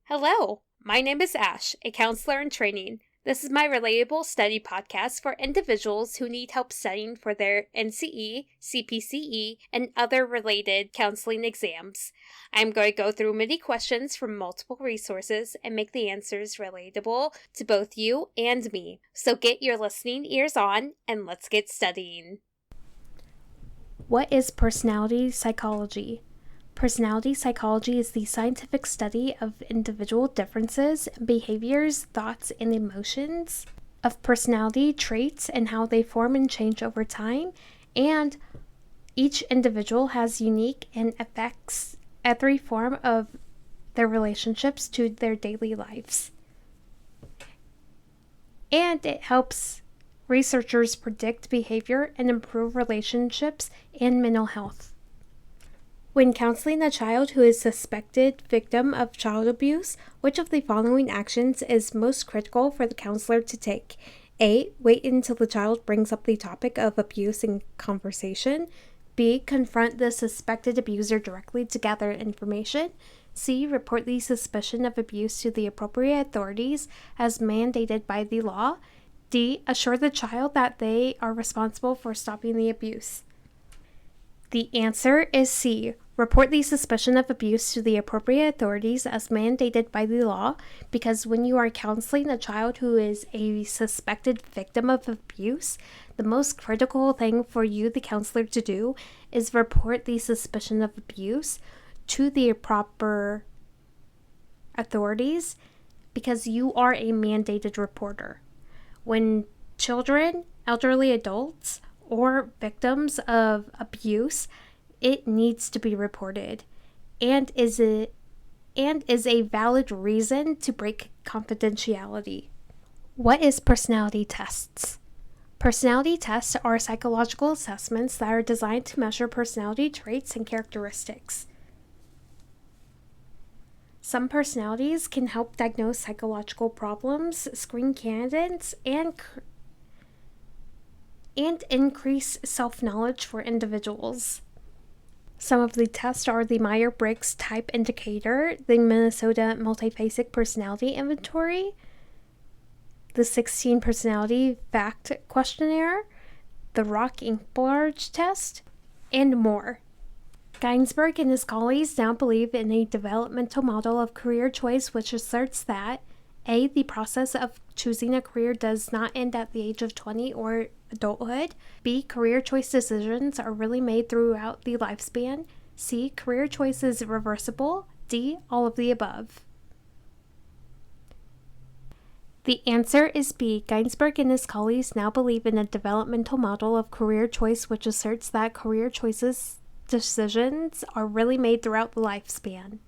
Hello, my name is Ash, a counselor in training. This is my Relatable study podcast for individuals who need help studying for their NCE, CPCE, and other related counseling exams. I'm going to go through many questions from multiple resources and make the answers relatable to both you and me. So get your listening ears on and let's get studying. What is personality psychology? Personality psychology is the scientific study of individual differences, behaviors, thoughts, and emotions, of personality traits and how they form and change over time, and each individual has unique and affects every form of their relationships to their daily lives. And it helps researchers predict behavior and improve relationships and mental health. When counseling a child who is suspected victim of child abuse, which of the following actions is most critical for the counselor to take? A. Wait until the child brings up the topic of abuse in conversation. B. Confront the suspected abuser directly to gather information. C. Report the suspicion of abuse to the appropriate authorities as mandated by the law. D. Assure the child that they are responsible for stopping the abuse. The answer is C. Report the suspicion of abuse to the appropriate authorities as mandated by the law, because when you are counseling a child who is a suspected victim of abuse, the most critical thing for you, the counselor, to do is report the suspicion of abuse to the proper authorities, because you are a mandated reporter. When children, elderly adults, or victims of abuse, it needs to be reported and is a valid reason to break confidentiality. What is personality tests? Personality tests are psychological assessments that are designed to measure personality traits and characteristics. Some personalities can help diagnose psychological problems, screen candidates, and increase self-knowledge for individuals. Some of the tests are the Myers-Briggs Type Indicator, the Minnesota Multiphasic Personality Inventory, the 16 Personality Fact Questionnaire, the Rock-Inkbarge Test, and more. Ginsberg and his colleagues now believe in a developmental model of career choice which asserts that A. The process of choosing a career does not end at the age of 20 or adulthood. B. Career choice decisions are really made throughout the lifespan. C. Career choice is reversible. D. All of the above. The answer is B. Ginsberg and his colleagues now believe in a developmental model of career choice which asserts that career choices decisions are really made throughout the lifespan.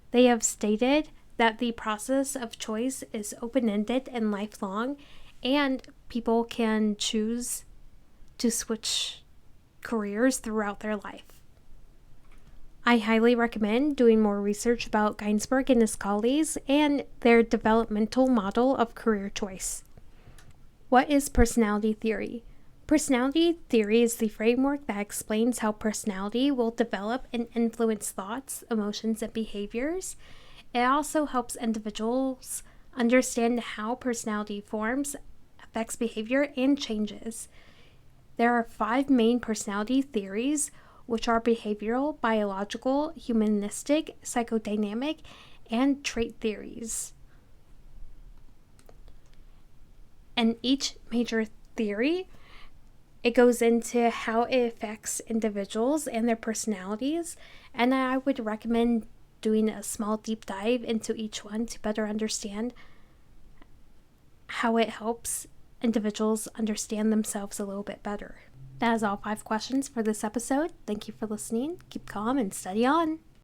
They have stated that the process of choice is open-ended and lifelong, and people can choose to switch careers throughout their life. I highly recommend doing more research about Ginsberg and his colleagues and their developmental model of career choice. What is personality theory? Personality theory is the framework that explains how personality will develop and influence thoughts, emotions, and behaviors. It also helps individuals understand how personality forms, affects behavior, and changes. There are 5 main personality theories, which are behavioral, biological, humanistic, psychodynamic, and trait theories. And each major theory, it goes into how it affects individuals and their personalities, and I would recommend doing a small deep dive into each one to better understand how it helps individuals understand themselves a little bit better. That is all 5 questions for this episode. Thank you for listening. Keep calm and study on.